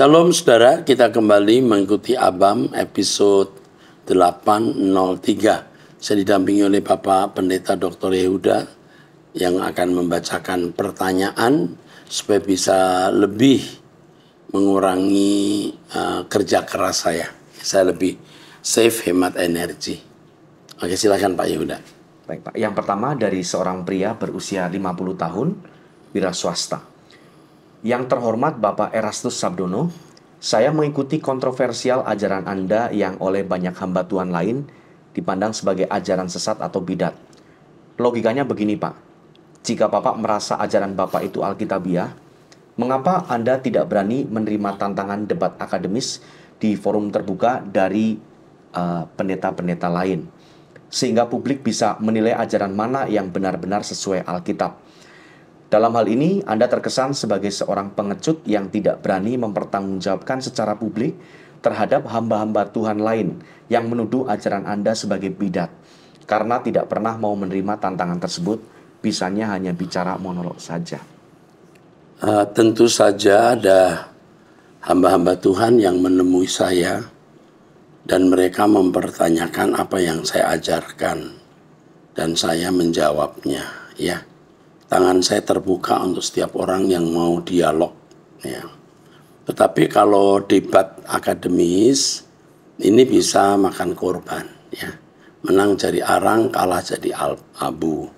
Shalom saudara, kita kembali mengikuti ABAM episode 803. Saya didampingi oleh Bapak Pendeta Dr. Yehuda yang akan membacakan pertanyaan supaya bisa lebih mengurangi kerja keras saya. Saya lebih save, hemat energi. Oke, silakan Pak Yehuda. Baik Pak, yang pertama dari seorang pria berusia 50 tahun, wira swasta. Yang terhormat Bapak Erastus Sabdono, saya mengikuti kontroversial ajaran Anda yang oleh banyak hamba Tuhan lain dipandang sebagai ajaran sesat atau bidat. Logikanya begini Pak, jika Bapak merasa ajaran Bapak itu Alkitabiah, mengapa Anda tidak berani menerima tantangan debat akademis di forum terbuka dari pendeta-pendeta lain, sehingga publik bisa menilai ajaran mana yang benar-benar sesuai Alkitab. Dalam hal ini, Anda terkesan sebagai seorang pengecut yang tidak berani mempertanggungjawabkan secara publik terhadap hamba-hamba Tuhan lain yang menuduh ajaran Anda sebagai bidat, karena tidak pernah mau menerima tantangan tersebut, bisanya hanya bicara monolog saja. Tentu saja ada hamba-hamba Tuhan yang menemui saya dan mereka mempertanyakan apa yang saya ajarkan dan saya menjawabnya, ya. Tangan saya terbuka untuk setiap orang yang mau dialog, ya. Tetapi kalau debat akademis ini bisa makan korban, ya. Menang jadi arang, kalah jadi abu.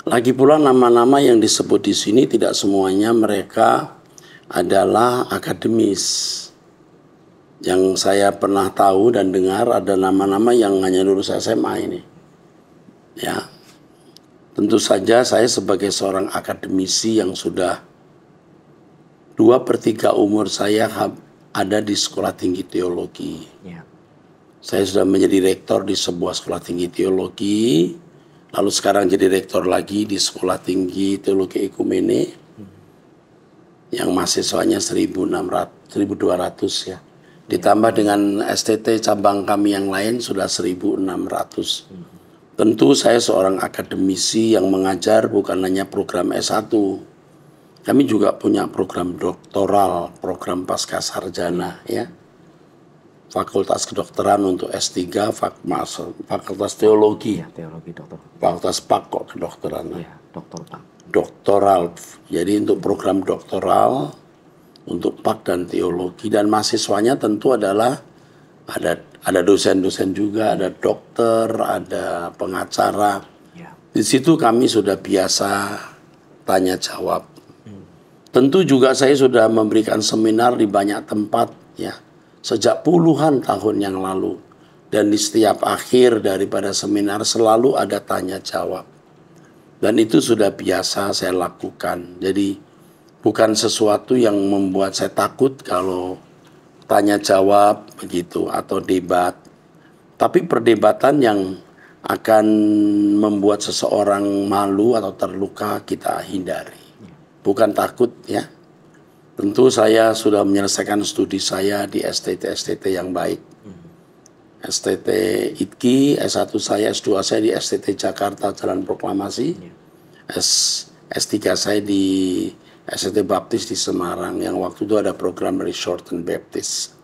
Lagi pula nama-nama yang disebut di sini tidak semuanya mereka adalah akademis. Yang saya pernah tahu dan dengar ada nama-nama yang hanya lulus SMA ini, ya. Tentu saja saya sebagai seorang akademisi yang sudah 2/3 umur saya ada di sekolah tinggi teologi. Ya. Saya sudah menjadi rektor di sebuah sekolah tinggi teologi, lalu sekarang jadi rektor lagi di sekolah tinggi teologi ekumene yang mahasiswanya 1.200 ya. Ditambah dengan STT cabang kami yang lain sudah 1.600. Tentu saya seorang akademisi yang mengajar bukan hanya program S1. Kami juga punya program doktoral, program pasca sarjana, ya. Fakultas kedokteran untuk S3, fakultas teologi. Ya, teologi dokter. Fakultas PAK kok kedokteran. Ya, doktor PAK. Doktoral. Jadi untuk program doktoral, untuk PAK dan teologi, dan mahasiswanya tentu adalah ada dosen-dosen juga, ada dokter, ada pengacara. Ya. Di situ kami sudah biasa tanya jawab. Tentu juga saya sudah memberikan seminar di banyak tempat, ya, sejak puluhan tahun yang lalu. Dan di setiap akhir daripada seminar selalu ada tanya jawab. Dan itu sudah biasa saya lakukan. Jadi bukan sesuatu yang membuat saya takut kalau tanya jawab begitu atau debat. Tapi perdebatan yang akan membuat seseorang malu atau terluka kita hindari. Bukan takut, ya. Tentu saya sudah menyelesaikan studi saya di STT yang baik. STT ITKI, S1 saya, S2 saya di STT Jakarta Jalan Proklamasi. S3 saya di STT Baptis di Semarang yang waktu itu ada program dari Shorten Baptist.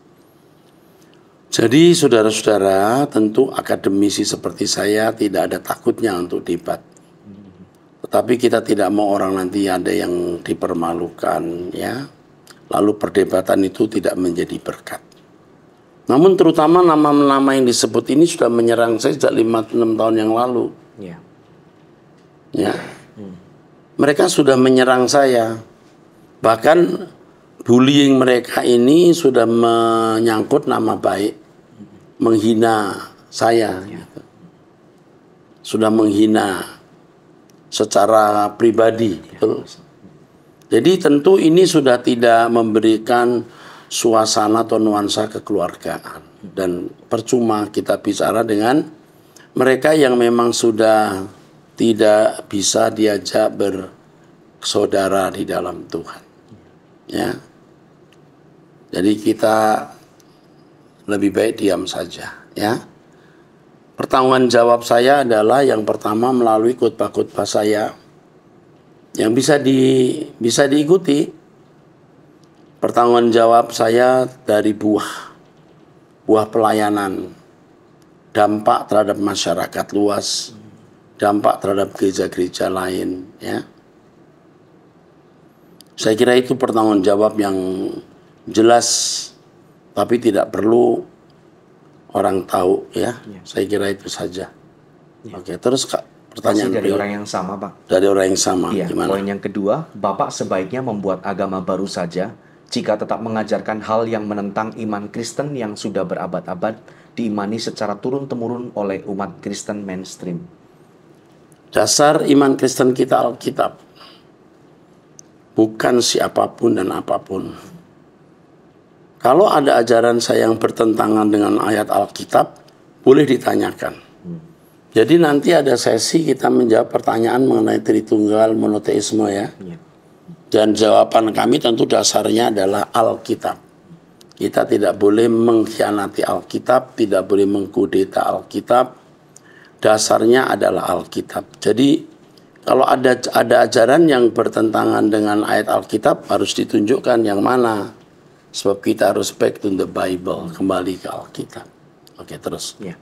Jadi saudara-saudara, tentu akademisi seperti saya tidak ada takutnya untuk debat. Tetapi kita tidak mau orang nanti ada yang dipermalukan, ya. Lalu perdebatan itu tidak menjadi berkat. Namun terutama nama-nama yang disebut ini sudah menyerang saya sejak 5-6 tahun yang lalu. Ya. Mereka sudah menyerang saya. Bahkan bullying mereka ini sudah menyangkut nama baik, menghina saya, gitu. Sudah menghina secara pribadi. Gitu. Jadi tentu ini sudah tidak memberikan suasana atau nuansa kekeluargaan. Dan percuma kita bicara dengan mereka yang memang sudah tidak bisa diajak bersaudara di dalam Tuhan. Ya, jadi kita lebih baik diam saja, ya. Pertanggungan jawab saya adalah yang pertama melalui khotbah-khotbah saya yang bisa diikuti. pertanggung jawab saya dari buah pelayanan, dampak terhadap masyarakat luas, dampak terhadap gereja-gereja lain, ya. Saya kira itu pertanggung jawab yang jelas, tapi tidak perlu orang tahu, ya. Saya kira itu saja. Oke, terus Kak, pertanyaan dari orang yang sama, Pak. Dari orang yang sama, Iya, gimana? poin yang kedua, Bapak sebaiknya membuat agama baru saja jika tetap mengajarkan hal yang menentang iman Kristen yang sudah berabad-abad diimani secara turun-temurun oleh umat Kristen mainstream. Dasar iman Kristen kita Alkitab, bukan siapapun dan apapun. Kalau ada ajaran saya yang bertentangan dengan ayat Alkitab, boleh ditanyakan. Jadi nanti ada sesi kita menjawab pertanyaan mengenai Tritunggal, monoteisme, ya. Dan jawaban kami tentu dasarnya adalah Alkitab. Kita tidak boleh mengkhianati Alkitab, tidak boleh mengkudeta Alkitab. Dasarnya adalah Alkitab. Jadi kalau ada ajaran yang bertentangan dengan ayat Alkitab, harus ditunjukkan yang mana. Sebab kita harus back to the Bible, kembali ke Alkitab. Oke, terus. Ya.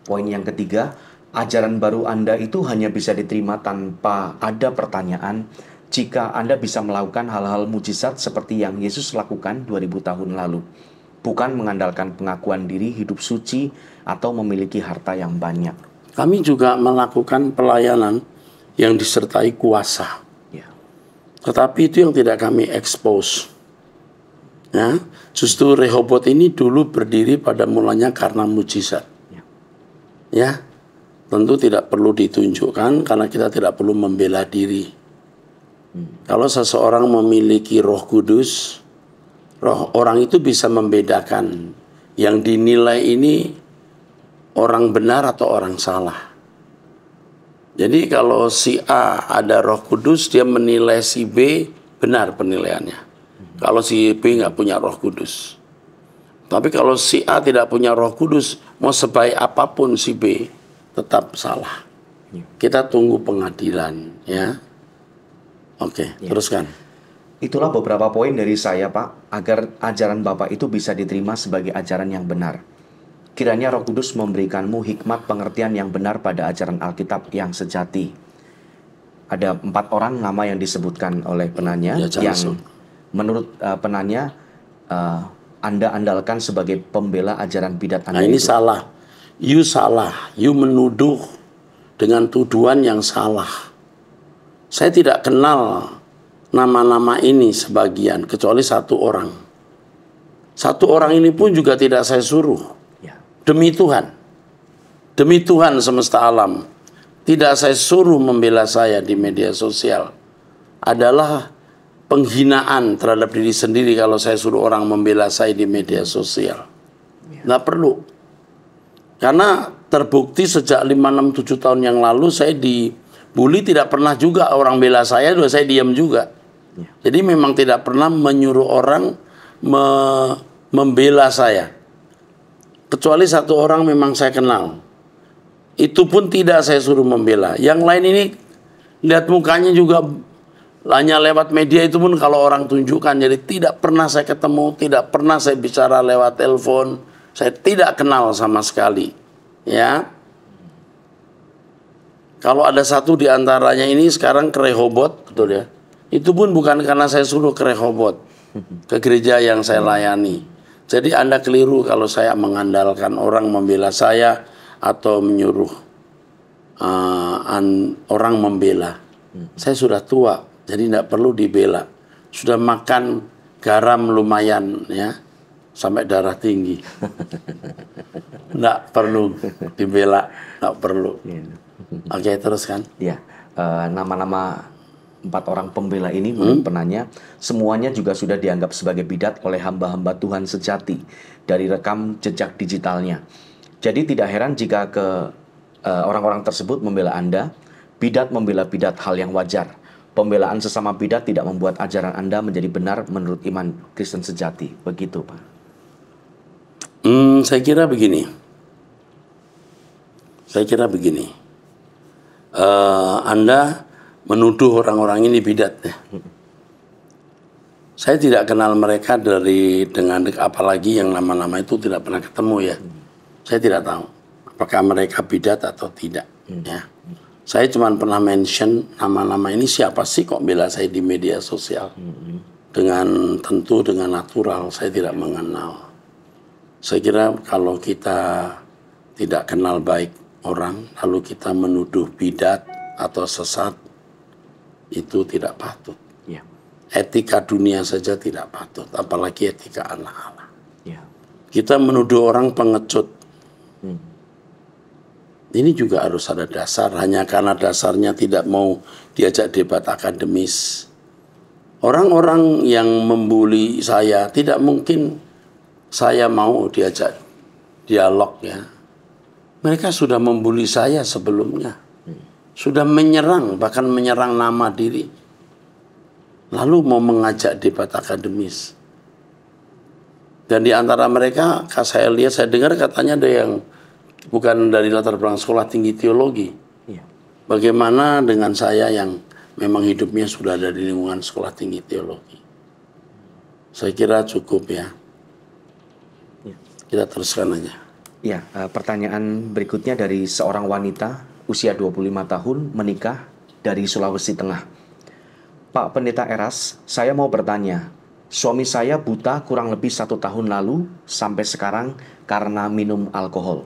Poin yang ketiga, ajaran baru Anda itu hanya bisa diterima tanpa ada pertanyaan jika Anda bisa melakukan hal-hal mujizat seperti yang Yesus lakukan 2000 tahun lalu. Bukan mengandalkan pengakuan diri, hidup suci, atau memiliki harta yang banyak. Kami juga melakukan pelayanan yang disertai kuasa. Ya. Tetapi itu yang tidak kami expose. Ya, justru Rehobot ini dulu berdiri pada mulanya karena mujizat. Ya, tentu tidak perlu ditunjukkan karena kita tidak perlu membela diri. Kalau seseorang memiliki Roh Kudus, orang itu bisa membedakan yang dinilai ini orang benar atau orang salah. Jadi kalau si A ada Roh Kudus, dia menilai si B benar penilaiannya. Kalau si B nggak punya Roh Kudus. Tapi kalau si A tidak punya Roh Kudus, mau sebaik apapun si B, tetap salah. Kita tunggu pengadilan, ya. Oke, teruskan. Itulah beberapa poin dari saya, Pak, agar ajaran Bapak itu bisa diterima sebagai ajaran yang benar. Kiranya Roh Kudus memberikanmu hikmat pengertian yang benar pada ajaran Alkitab yang sejati. Ada 4 orang nama yang disebutkan oleh penanya, yang menurut penanya Anda andalkan sebagai pembela ajaran bidat Anda. Nah, ini salah. You salah. You menuduh dengan tuduhan yang salah. Saya tidak kenal nama-nama ini sebagian, kecuali 1 orang. 1 orang ini pun juga tidak saya suruh. Demi Tuhan. Demi Tuhan semesta alam. Tidak saya suruh membela saya di media sosial. Adalah penghinaan terhadap diri sendiri kalau saya suruh orang membela saya di media sosial. Nggak perlu. Karena terbukti sejak 5, 6, 7 tahun yang lalu saya dibully, tidak pernah juga orang bela saya diam juga. Jadi memang tidak pernah menyuruh orang membela saya. Kecuali 1 orang memang saya kenal. Itu pun tidak saya suruh membela. Yang lain ini lihat mukanya juga hanya lewat media, itu pun kalau orang tunjukkan. Jadi tidak pernah saya ketemu, tidak pernah saya bicara lewat telepon. Saya tidak kenal sama sekali. Ya. Kalau ada 1 di antaranya ini sekarang ke Rehobot, betul ya. Itu pun bukan karena saya suruh ke Rehobot, ke gereja yang saya layani. Jadi Anda keliru kalau saya mengandalkan orang membela saya atau menyuruh orang membela. Saya sudah tua, jadi tidak perlu dibela. Sudah makan garam lumayan, ya, sampai darah tinggi. Tidak perlu dibela, tidak perlu. Oke, teruskan. Ya, nama-nama 4 orang pembela ini menurut penanya, semuanya juga sudah dianggap sebagai bidat oleh hamba-hamba Tuhan sejati dari rekam jejak digitalnya. Jadi tidak heran jika orang-orang tersebut membela Anda. Bidat membela bidat, hal yang wajar. Pembelaan sesama bidat tidak membuat ajaran Anda menjadi benar menurut iman Kristen sejati. Begitu, Pak. Saya kira begini. Anda menuduh orang-orang ini bidat, ya. Saya tidak kenal mereka apalagi yang nama-nama itu tidak pernah ketemu ya. Saya tidak tahu apakah mereka bidat atau tidak. Ya. Saya cuma pernah mention nama-nama ini siapa sih kok bela saya di media sosial. Tentu dengan natural, saya tidak mengenal. Saya kira kalau kita tidak kenal baik orang, lalu kita menuduh bidat atau sesat, itu tidak patut. Ya. Etika dunia saja tidak patut, apalagi etika Allah. Ya. Kita menuduh orang pengecut. Ini juga harus ada dasar, hanya karena dasarnya tidak mau diajak debat akademis. Orang-orang yang membuli saya, tidak mungkin saya mau diajak dialog ya. Mereka sudah membuli saya sebelumnya. Sudah menyerang, bahkan menyerang nama diri. Lalu mau mengajak debat akademis. Dan di antara mereka, saya lihat, saya dengar katanya ada yang bukan dari latar belakang sekolah tinggi teologi. Ya. Bagaimana dengan saya yang memang hidupnya sudah ada di lingkungan sekolah tinggi teologi? Saya kira cukup ya. Kita teruskan aja. Ya, pertanyaan berikutnya dari seorang wanita usia 25 tahun menikah dari Sulawesi Tengah. Pak Pendeta Eras, saya mau bertanya. Suami saya buta kurang lebih 1 tahun lalu sampai sekarang karena minum alkohol.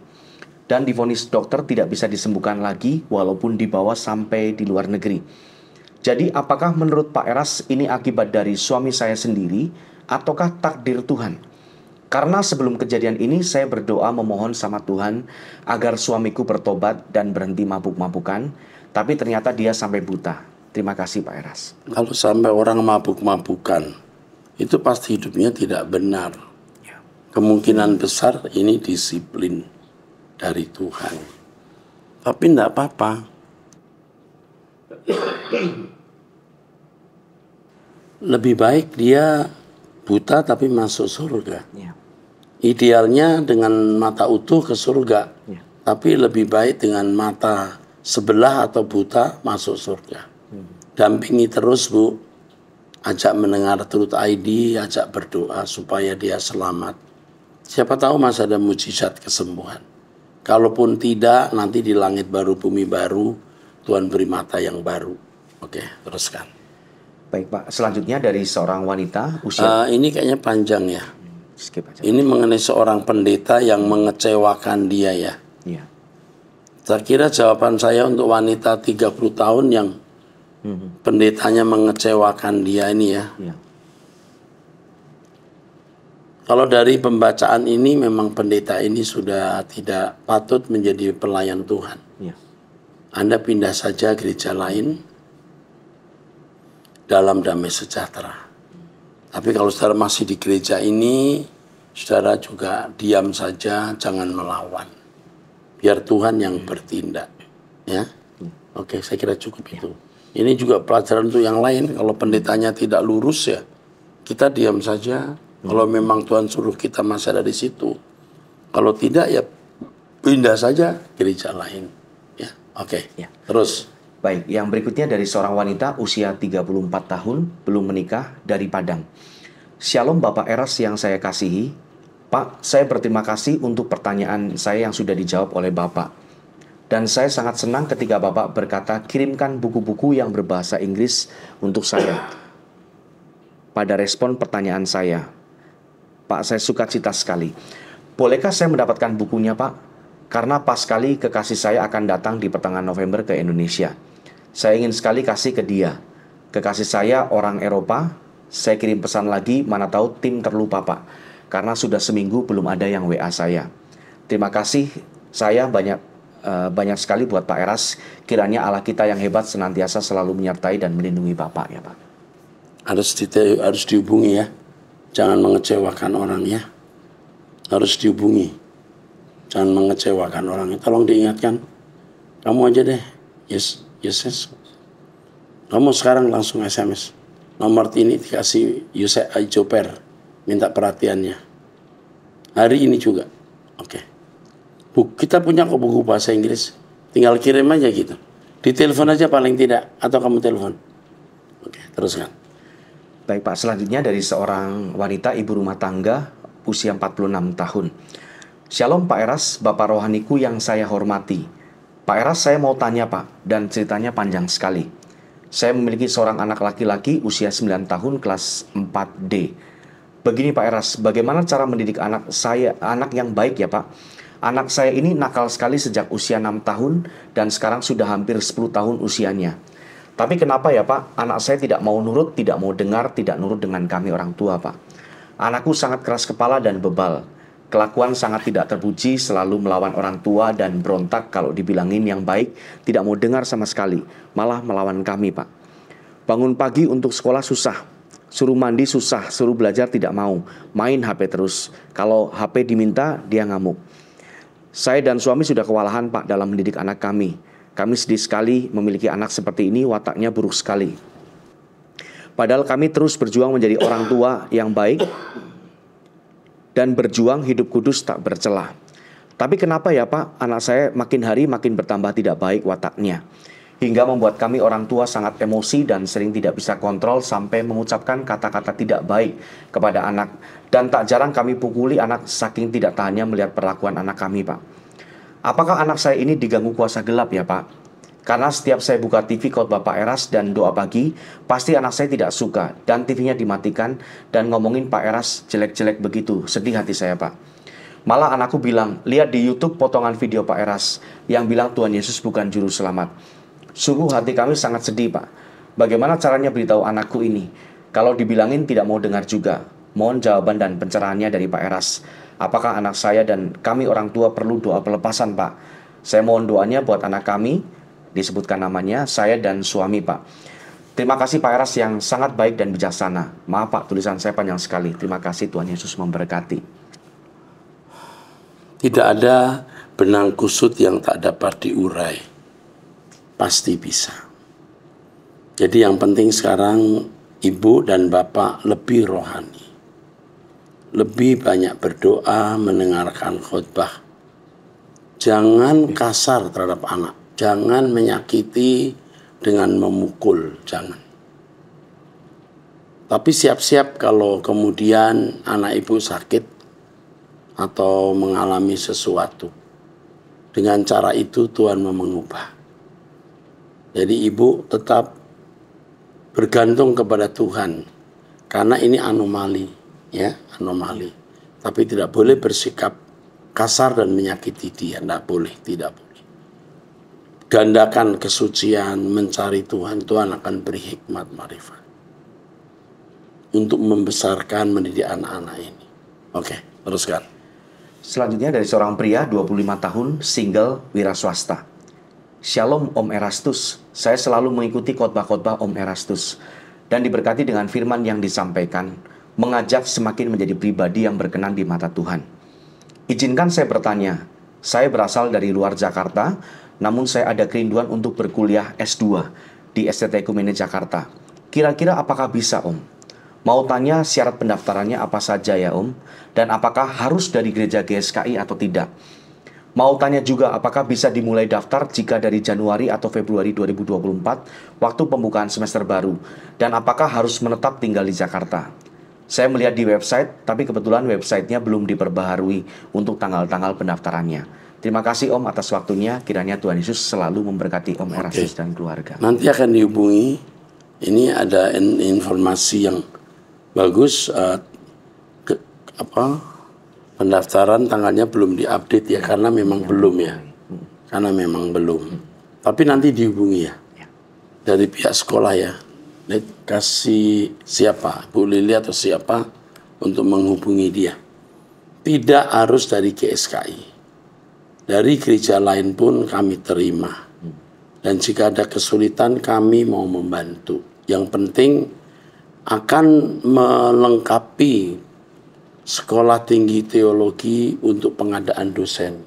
Dan divonis dokter tidak bisa disembuhkan lagi walaupun dibawa sampai di luar negeri. Jadi apakah menurut Pak Eras ini akibat dari suami saya sendiri ataukah takdir Tuhan? Karena sebelum kejadian ini saya berdoa memohon sama Tuhan agar suamiku bertobat dan berhenti mabuk-mabukan, tapi ternyata dia sampai buta. Terima kasih Pak Eras. Kalau sampai orang mabuk-mabukan, itu pasti hidupnya tidak benar. Ya. Kemungkinan besar ini disiplin dari Tuhan. Tapi tidak apa-apa. Lebih baik dia buta tapi masuk surga. Ya. Idealnya dengan mata utuh ke surga. Ya. Tapi lebih baik dengan mata sebelah atau buta masuk surga. Dampingi terus Bu. Ajak mendengar Truth ID, ajak berdoa supaya dia selamat. Siapa tahu masih ada mujizat kesembuhan. Kalaupun tidak, nanti di langit baru, bumi baru, Tuhan beri mata yang baru. Oke, teruskan. Baik Pak, selanjutnya dari seorang wanita usia... Ini kayaknya panjang ya. Skip aja. Ini mengenai seorang pendeta yang mengecewakan dia ya. Iya. Saya kira jawaban saya untuk wanita 30 tahun yang pendetanya mengecewakan dia ini ya. Iya. Kalau dari pembacaan ini memang pendeta ini sudah tidak patut menjadi pelayan Tuhan. Iya. Anda pindah saja gereja lain dalam damai sejahtera. Tapi kalau saudara masih di gereja ini, saudara juga diam saja, jangan melawan. Biar Tuhan yang bertindak. Ya, oke, saya kira cukup itu. Ini juga pelajaran untuk yang lain. Kalau pendetanya tidak lurus ya, kita diam saja. Kalau memang Tuhan suruh kita masih ada di situ. Kalau tidak ya pindah saja gereja lain. Ya, oke. Ya. Terus. Baik, yang berikutnya dari seorang wanita usia 34 tahun, belum menikah, dari Padang. Shalom Bapak Eras yang saya kasihi. Pak, saya berterima kasih untuk pertanyaan saya yang sudah dijawab oleh Bapak. Dan saya sangat senang ketika Bapak berkata kirimkan buku-buku yang berbahasa Inggris untuk saya. Pada respon pertanyaan saya, Pak, saya sukacita sekali. Bolehkah saya mendapatkan bukunya Pak? Karena pas sekali kekasih saya akan datang di pertengahan November ke Indonesia. Saya ingin sekali kasih ke dia. Kekasih saya orang Eropa. Saya kirim pesan lagi, mana tahu tim terlupa Pak. Karena sudah seminggu belum ada yang WA saya. Terima kasih saya banyak sekali buat Pak Eras. Kiranya Allah kita yang hebat senantiasa selalu menyertai dan melindungi Bapak ya Pak. Harus dihubungi ya. Jangan mengecewakan orang ya. Harus dihubungi. Jangan mengecewakan orang. Tolong diingatkan. Kamu aja deh. Yes. Kamu sekarang langsung SMS. Nomor ini dikasih Yusef Joper. Minta perhatiannya. Hari ini juga. Oke. Kita punya kok buku bahasa Inggris. Tinggal kirim aja gitu. Ditelepon aja paling tidak. Atau kamu telepon. Oke, teruskan. Baik Pak, selanjutnya dari seorang wanita ibu rumah tangga usia 46 tahun. Shalom Pak Eras, Bapak rohaniku yang saya hormati. Pak Eras, saya mau tanya Pak, dan ceritanya panjang sekali. Saya memiliki seorang anak laki-laki usia 9 tahun kelas 4D. Begini Pak Eras, bagaimana cara mendidik anak saya, anak yang baik ya Pak? Anak saya ini nakal sekali sejak usia 6 tahun dan sekarang sudah hampir 10 tahun usianya. Tapi kenapa ya Pak, anak saya tidak mau nurut, tidak mau dengar, tidak nurut dengan kami orang tua Pak. Anakku sangat keras kepala dan bebal. Kelakuan sangat tidak terpuji, selalu melawan orang tua dan berontak kalau dibilangin yang baik, tidak mau dengar sama sekali, malah melawan kami Pak. Bangun pagi untuk sekolah susah, suruh mandi susah, suruh belajar tidak mau, main HP terus. Kalau HP diminta, dia ngamuk. Saya dan suami sudah kewalahan Pak dalam mendidik anak kami. Kami sedih sekali memiliki anak seperti ini, wataknya buruk sekali. Padahal kami terus berjuang menjadi orang tua yang baik dan berjuang hidup kudus tak bercelah. Tapi kenapa ya Pak, anak saya makin hari makin bertambah tidak baik wataknya. Hingga membuat kami orang tua sangat emosi dan sering tidak bisa kontrol sampai mengucapkan kata-kata tidak baik kepada anak. Dan tak jarang kami pukuli anak saking tidak tahannya melihat perlakuan anak kami Pak. Apakah anak saya ini diganggu kuasa gelap ya Pak? Karena setiap saya buka TV khotbah Pak Eras dan doa pagi, pasti anak saya tidak suka dan TV-nya dimatikan dan ngomongin Pak Eras jelek-jelek begitu. Sedih hati saya Pak. Malah anakku bilang, lihat di YouTube potongan video Pak Eras yang bilang Tuhan Yesus bukan juru selamat. Sungguh hati kami sangat sedih Pak. Bagaimana caranya beritahu anakku ini? Kalau dibilangin tidak mau dengar juga. Mohon jawaban dan pencerahannya dari Pak Eras. Apakah anak saya dan kami orang tua perlu doa pelepasan Pak? Saya mohon doanya buat anak kami, disebutkan namanya, saya dan suami Pak. Terima kasih Pak Eras yang sangat baik dan bijaksana. Maaf Pak, tulisan saya panjang sekali. Terima kasih, Tuhan Yesus memberkati. Tidak ada benang kusut yang tak dapat diurai. Pasti bisa. Jadi yang penting sekarang ibu dan bapak lebih rohani. Lebih banyak berdoa, mendengarkan khotbah. Jangan kasar terhadap anak. Jangan menyakiti dengan memukul. Jangan. Tapi siap-siap kalau kemudian anak ibu sakit atau mengalami sesuatu. Dengan cara itu Tuhan mau mengubah. Jadi ibu tetap bergantung kepada Tuhan. Karena ini anomali, ya, anomali. Tapi tidak boleh bersikap kasar dan menyakiti dia, tidak boleh, tidak boleh. Gandakan kesucian, mencari Tuhan, Tuhan akan beri hikmat marifat untuk membesarkan, mendidik anak-anak ini. Oke, teruskan. Selanjutnya dari seorang pria 25 tahun, single, wira swasta. Shalom Om Erastus, saya selalu mengikuti khotbah-khotbah Om Erastus dan diberkati dengan firman yang disampaikan, mengajak semakin menjadi pribadi yang berkenan di mata Tuhan. Izinkan saya bertanya, saya berasal dari luar Jakarta, namun saya ada kerinduan untuk berkuliah S2 di STT Ekumene Jakarta. Kira-kira apakah bisa Om? Mau tanya syarat pendaftarannya apa saja ya Om? Dan apakah harus dari gereja GSKI atau tidak? Mau tanya juga apakah bisa dimulai daftar jika dari Januari atau Februari 2024 waktu pembukaan semester baru? Dan apakah harus menetap tinggal di Jakarta? Saya melihat di website, tapi kebetulan websitenya belum diperbaharui untuk tanggal-tanggal pendaftarannya. Terima kasih Om atas waktunya, kiranya Tuhan Yesus selalu memberkati Om Erastus dan keluarga. Nanti akan dihubungi, ini ada informasi yang bagus, pendaftaran tanggalnya belum diupdate ya, karena memang belum ya. Karena memang belum. Tapi nanti dihubungi ya. Dari pihak sekolah ya. Kasih siapa, Bu Lili atau siapa untuk menghubungi dia. Tidak harus dari GSKI. Dari gereja lain pun kami terima. Dan jika ada kesulitan kami mau membantu. Yang penting akan melengkapi sekolah tinggi teologi untuk pengadaan dosen.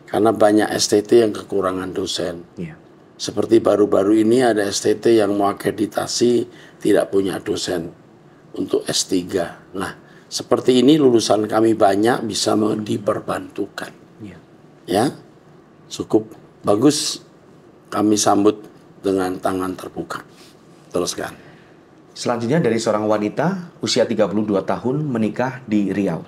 Karena banyak STT yang kekurangan dosen. Seperti baru-baru ini ada STT yang mau akreditasi tidak punya dosen untuk S3. Nah, seperti ini lulusan kami banyak bisa diperbantukan. Ya, cukup bagus, kami sambut dengan tangan terbuka. Teruskan. Selanjutnya dari seorang wanita usia 32 tahun menikah di Riau.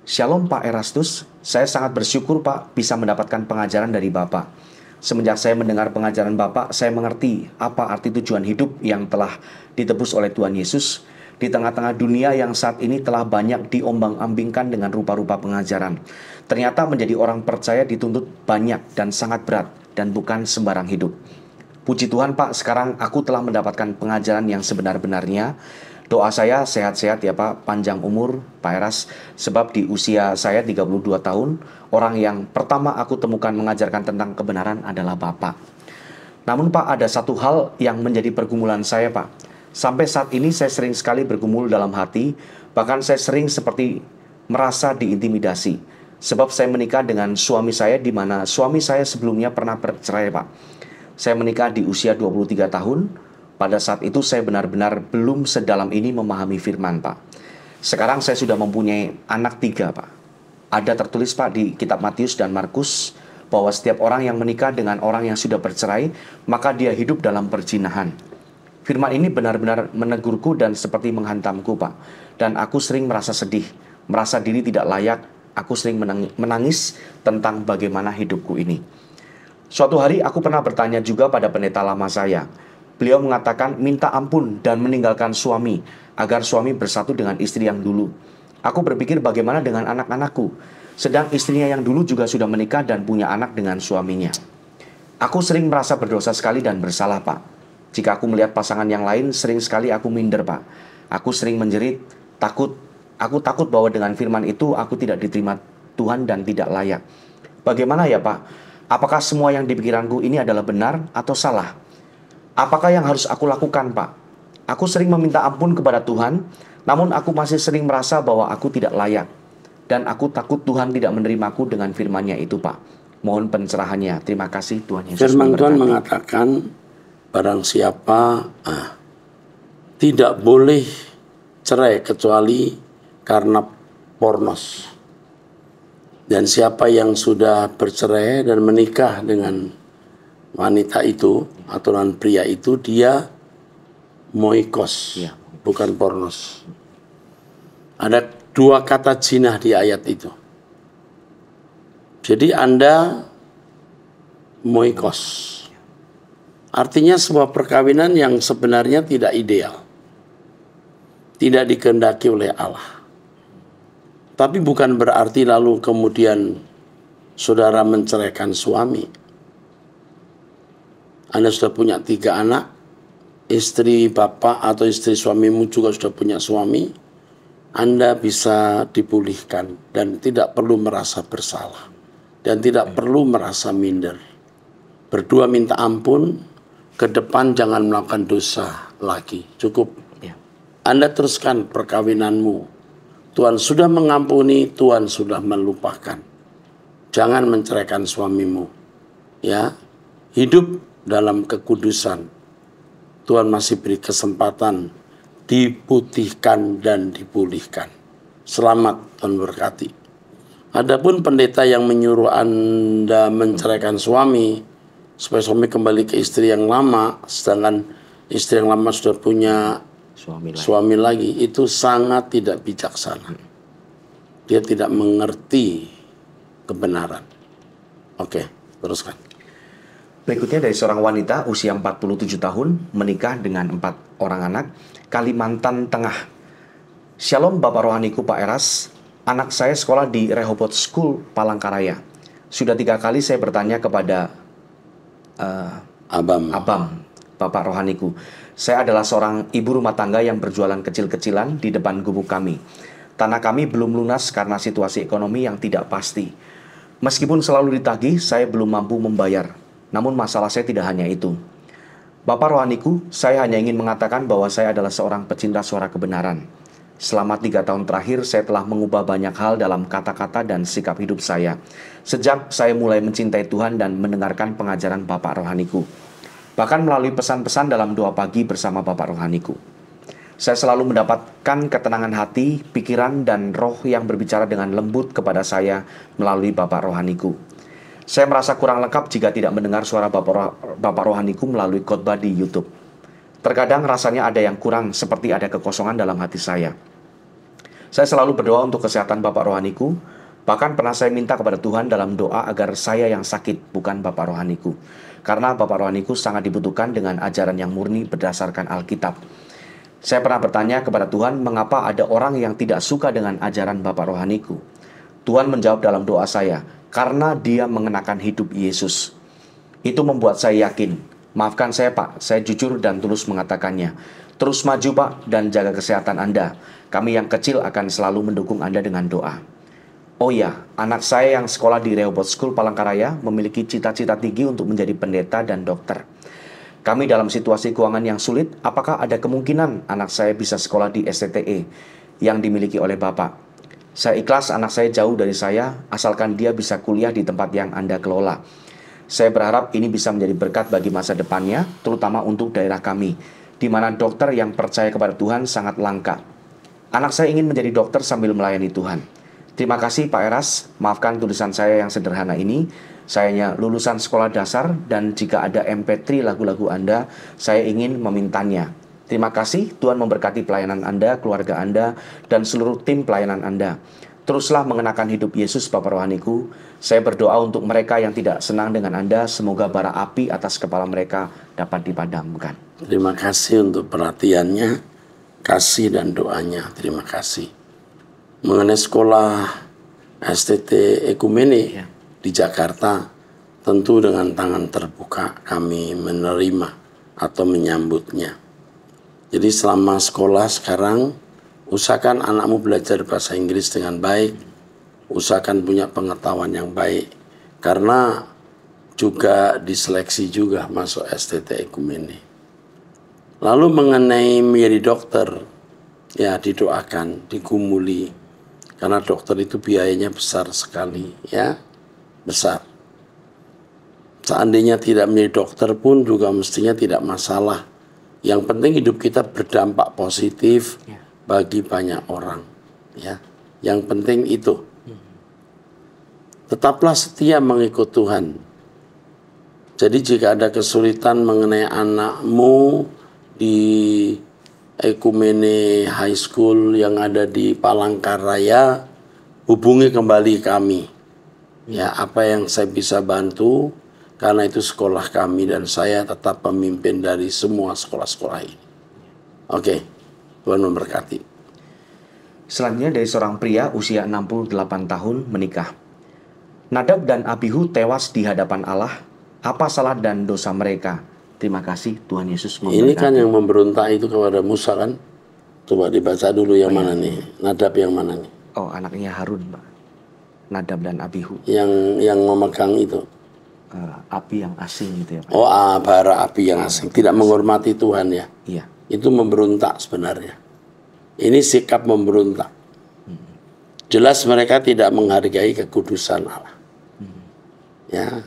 Shalom Pak Erastus, saya sangat bersyukur Pak bisa mendapatkan pengajaran dari Bapak. Semenjak saya mendengar pengajaran Bapak, saya mengerti apa arti tujuan hidup yang telah ditebus oleh Tuhan Yesus di tengah-tengah dunia yang saat ini telah banyak diombang-ambingkan dengan rupa-rupa pengajaran. Ternyata menjadi orang percaya dituntut banyak dan sangat berat dan bukan sembarang hidup. Puji Tuhan Pak, sekarang aku telah mendapatkan pengajaran yang sebenar-benarnya. Doa saya sehat-sehat ya Pak, panjang umur Pak Eras. Sebab di usia saya 32 tahun, orang yang pertama aku temukan mengajarkan tentang kebenaran adalah Bapak. Namun Pak, ada satu hal yang menjadi pergumulan saya Pak. Sampai saat ini saya sering sekali bergumul dalam hati, bahkan saya sering seperti merasa diintimidasi. Sebab saya menikah dengan suami saya di mana suami saya sebelumnya pernah bercerai Pak. Saya menikah di usia 23 tahun. Pada saat itu saya benar-benar belum sedalam ini memahami firman Pak. Sekarang saya sudah mempunyai anak 3 Pak. Ada tertulis Pak di kitab Matius dan Markus bahwa setiap orang yang menikah dengan orang yang sudah bercerai, maka dia hidup dalam perzinahan. Firman ini benar-benar menegurku dan seperti menghantamku Pak. Dan aku sering merasa sedih, merasa diri tidak layak. Aku sering menangis tentang bagaimana hidupku ini. Suatu hari aku pernah bertanya juga pada pendeta lama saya. Beliau mengatakan minta ampun dan meninggalkan suami agar suami bersatu dengan istri yang dulu. Aku berpikir bagaimana dengan anak-anakku, sedang istrinya yang dulu juga sudah menikah dan punya anak dengan suaminya. Aku sering merasa berdosa sekali dan bersalah Pak. Jika aku melihat pasangan yang lain, sering sekali aku minder Pak. Aku sering menjerit, takut. Aku takut bahwa dengan firman itu aku tidak diterima Tuhan dan tidak layak. Bagaimana ya Pak? Apakah semua yang di pikiranku ini adalah benar atau salah? Apakah yang harus aku lakukan Pak? Aku sering meminta ampun kepada Tuhan, namun aku masih sering merasa bahwa aku tidak layak. Dan aku takut Tuhan tidak menerimaku dengan firman-Nya itu Pak. Mohon pencerahannya. Terima kasih Tuhan Yesus. Firman Tuhan mengatakan barang siapa tidak boleh cerai kecuali karena pornos. Dan siapa yang sudah bercerai dan menikah dengan wanita itu atau dengan pria itu, dia moikos, Ya. bukan pornos. Ada 2 kata zina di ayat itu. Jadi Anda moikos. Artinya sebuah perkawinan yang sebenarnya tidak ideal. Tidak dikehendaki oleh Allah. Tapi bukan berarti lalu kemudian saudara menceraikan suami. Anda sudah punya 3 anak, istri bapak atau istri suamimu juga sudah punya suami, Anda bisa dipulihkan dan tidak perlu merasa bersalah dan tidak perlu merasa minder. Berdua minta ampun, ke depan jangan melakukan dosa lagi. Cukup. Anda teruskan perkawinanmu. Tuhan sudah mengampuni, Tuhan sudah melupakan. Jangan menceraikan suamimu. Ya, hidup dalam kekudusan. Tuhan masih beri kesempatan diputihkan dan dipulihkan. Selamat, Tuhan berkati. Adapun pendeta yang menyuruh Anda menceraikan suami supaya suami kembali ke istri yang lama, sedangkan istri yang lama sudah punya suami lagi, itu sangat tidak bijaksana. Dia tidak mengerti kebenaran. Oke, teruskan. Berikutnya dari seorang wanita usia 47 tahun menikah dengan 4 orang anak, Kalimantan Tengah. Shalom Bapak Rohaniku Pak Eras. Anak saya sekolah di Rehoboth School Palangkaraya. Sudah 3 kali saya bertanya kepada Abam, Bapak Rohaniku. Saya adalah seorang ibu rumah tangga yang berjualan kecil-kecilan di depan gubuk kami. Tanah kami belum lunas karena situasi ekonomi yang tidak pasti. Meskipun selalu ditagih, saya belum mampu membayar. Namun masalah saya tidak hanya itu. Bapak Rohaniku, saya hanya ingin mengatakan bahwa saya adalah seorang pecinta suara kebenaran. Selama 3 tahun terakhir, saya telah mengubah banyak hal dalam kata-kata dan sikap hidup saya. Sejak saya mulai mencintai Tuhan dan mendengarkan pengajaran Bapak Rohaniku. Bahkan melalui pesan-pesan dalam doa pagi bersama Bapak Rohaniku. Saya selalu mendapatkan ketenangan hati, pikiran, dan roh yang berbicara dengan lembut kepada saya melalui Bapak Rohaniku. Saya merasa kurang lengkap jika tidak mendengar suara Bapak Rohaniku melalui khotbah di YouTube. Terkadang rasanya ada yang kurang, seperti ada kekosongan dalam hati saya. Saya selalu berdoa untuk kesehatan Bapak rohaniku. Bahkan pernah saya minta kepada Tuhan dalam doa agar saya yang sakit, bukan Bapak rohaniku. Karena Bapak rohaniku sangat dibutuhkan dengan ajaran yang murni berdasarkan Alkitab. Saya pernah bertanya kepada Tuhan, mengapa ada orang yang tidak suka dengan ajaran Bapak rohaniku? Tuhan menjawab dalam doa saya, karena dia mengenakan hidup Yesus. Itu membuat saya yakin. Maafkan saya Pak, saya jujur dan tulus mengatakannya. Terus maju Pak dan jaga kesehatan Anda. Kami yang kecil akan selalu mendukung Anda dengan doa. Oh ya, anak saya yang sekolah di Rehoboth School Palangkaraya memiliki cita-cita tinggi untuk menjadi pendeta dan dokter. Kami dalam situasi keuangan yang sulit, apakah ada kemungkinan anak saya bisa sekolah di STTE yang dimiliki oleh Bapak? Saya ikhlas anak saya jauh dari saya, asalkan dia bisa kuliah di tempat yang Anda kelola. Saya berharap ini bisa menjadi berkat bagi masa depannya, terutama untuk daerah kami, di mana dokter yang percaya kepada Tuhan sangat langka. Anak saya ingin menjadi dokter sambil melayani Tuhan. Terima kasih Pak Eras, maafkan tulisan saya yang sederhana ini. Saya lulusan sekolah dasar dan jika ada MP3 lagu-lagu Anda, saya ingin memintanya. Terima kasih, Tuhan memberkati pelayanan Anda, keluarga Anda, dan seluruh tim pelayanan Anda. Teruslah mengenakan hidup Yesus Bapak rohaniku. Saya berdoa untuk mereka yang tidak senang dengan Anda, semoga bara api atas kepala mereka dapat dipadamkan. Terima kasih untuk perhatiannya, kasih dan doanya. Terima kasih. Mengenai sekolah STT Ekumene di Jakarta, tentu dengan tangan terbuka kami menerima atau menyambutnya. Jadi selama sekolah sekarang, usahakan anakmu belajar bahasa Inggris dengan baik, usahakan punya pengetahuan yang baik, karena juga diseleksi juga masuk STT Ekumene. Lalu mengenai menjadi dokter, ya didoakan, digumuli, karena dokter itu biayanya besar sekali, ya besar. Seandainya tidak menjadi dokter pun juga mestinya tidak masalah. Yang penting hidup kita berdampak positif bagi banyak orang, ya. Yang penting itu. Tetaplah setia mengikut Tuhan. Jadi jika ada kesulitan mengenai anakmu di Ekumene High School yang ada di Palangkaraya, hubungi kembali kami. Ya, apa yang saya bisa bantu, karena itu sekolah kami dan saya tetap pemimpin dari semua sekolah-sekolah ini. Oke, Tuhan memberkati. Selanjutnya dari seorang pria usia 68 tahun menikah. Nadab dan Abihu tewas di hadapan Allah. Apa salah dan dosa mereka? Terima kasih Tuhan Yesus memberkati. Ini kan yang memberontak itu kepada Musa kan? Coba dibaca dulu yang mana nih? Nadab yang mana nih? Oh, anaknya Harun, Pak. Nadab dan Abihu. Yang memegang itu. Api yang asing gitu ya Pak. Oh, bara api yang asing. Tidak menghormati Tuhan ya. Iya. Itu memberontak sebenarnya. Ini sikap memberontak. Jelas mereka tidak menghargai kekudusan Allah. Ya.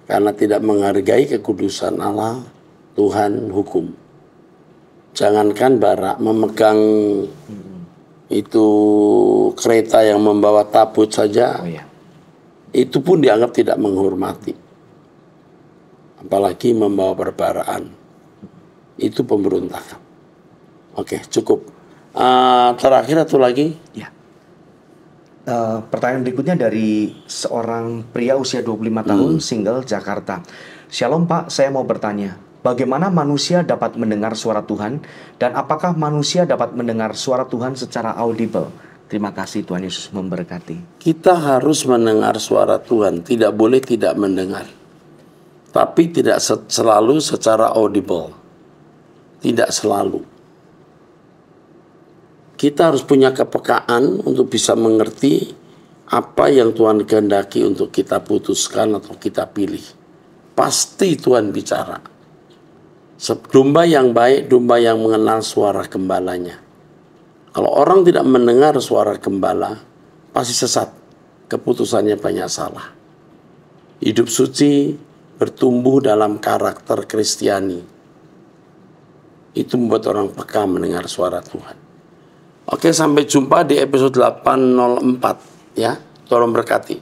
Karena tidak menghargai kekudusan Allah, Tuhan hukum. Jangankan bara memegang itu kereta yang membawa tabut saja. Oh, iya. Itu pun dianggap tidak menghormati. Apalagi membawa perbaraan. Itu pemberontakan. Oke, cukup. Terakhir atau lagi? Ya. Pertanyaan berikutnya dari seorang pria usia 25 tahun, single, Jakarta. Shalom Pak, saya mau bertanya, bagaimana manusia dapat mendengar suara Tuhan dan apakah manusia dapat mendengar suara Tuhan secara audible? Terima kasih, Tuhan Yesus memberkati. Kita harus mendengar suara Tuhan, tidak boleh tidak mendengar. Tapi tidak selalu secara audible. Tidak selalu. Kita harus punya kepekaan untuk bisa mengerti apa yang Tuhan kehendaki untuk kita putuskan atau kita pilih. Pasti Tuhan bicara. Domba yang baik, domba yang mengenal suara gembalanya. Kalau orang tidak mendengar suara gembala, pasti sesat. Keputusannya banyak salah. Hidup suci bertumbuh dalam karakter Kristiani. Itu membuat orang peka mendengar suara Tuhan. Oke, sampai jumpa di episode 804 ya. Tolong berkati.